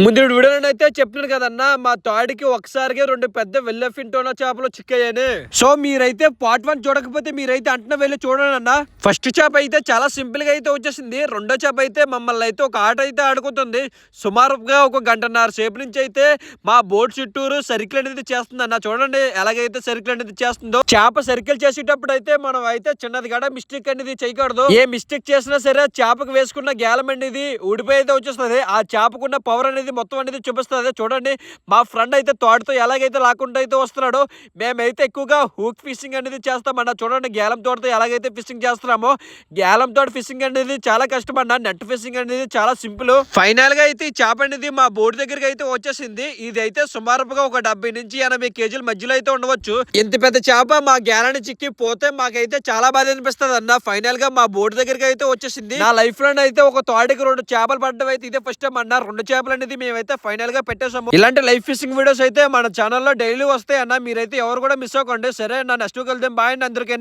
ముందు వీడియోలో అయితే చెప్తున్నాను కదన్నా మా తాడికి ఒకసారిగా 2 పెద్ద వెల్లఫింటోనా చేపలు చిక్కాయని. సో మీరైతే పార్ట్ 1 చూడకపోతే మీరైతే అంటున్న వెళ్ళి చూడండి అన్న. ఫస్ట్ చేప అయితే చాలా సింపుల్ గా అయితే వచ్చేసింది. రెండో చేప అయితే మమ్మల్ని అయితే ఒక ఆట అయితే ఆడుకుంటుంది. సుమారుగా ఒక గంటన్నర సేపు నుంచి అయితే మా బోట్ చుట్టూరు సర్కిల్ అనేది చేస్తుంది అన్న. చూడండి ఎలాగైతే సర్కిల్ అనేది చేస్తుందో. చేప సర్కిల్ చేసేటప్పుడు అయితే మనం అయితే చిన్నది కూడా మిస్టేక్ అనేది చేయకూడదు. ఏ మిస్టేక్ చేసినా సరే చేపకు వేసుకున్న గ్యాలం అనేది ఊడిపోయి అయితే వచ్చేస్తుంది. ఆ చేపకున్న పవర్ అనేది మొత్తం అనేది చూపిస్తుంది. చూడండి మా ఫ్రెండ్ అయితే తోటతో ఎలాగైతే లాక్కుంటూ అయితే వస్తున్నాడో మేమైతే ఎక్కువగా హూక్ ఫిషింగ్ అనేది చేస్తామన్నా. చూడండి గ్యాలం తోటతో ఎలాగైతే ఫిషింగ్ చేస్తున్నామో గ్యాలం తోట ఫిషింగ్ అనేది చాలా కష్టం అన్న. నెట్ ఫిషింగ్ అనేది చాలా సింపుల్. ఫైనల్ గా అయితే ఈ చేప అనేది మా బోట్ దగ్గరికి అయితే వచ్చేసింది. ఇది అయితే సుమారుగా ఒక 70 నుంచి 80 కేజీల మధ్యలో అయితే ఉండవచ్చు. ఇంత పెద్ద చేప మా గ్యాలని చిక్కి పోతే మాకైతే చాలా బాధ అనిపిస్తుంది అన్న. ఫైనల్ గా మా బోట్ దగ్గరికి అయితే వచ్చేసింది. నా లైఫ్ లో అయితే ఒక తోటకి 2 చేపలు పడ్డం అయితే ఇదే ఫస్ట్ టైం అన్న. 2 చేపలు అనేది మేమైతే ఫైనల్ గా పెట్టేసాము. ఇలాంటి లైఫ్ ఫిషింగ్ వీడియోస్ అయితే మన ఛానల్లో డైలీ వస్తాయి అన్న. మీరైతే ఎవరు కూడా మిస్ అవ్వకండి. సరే నా నెక్స్ట్ వెళ్దాం. బాయ్ అండి అందరికీ.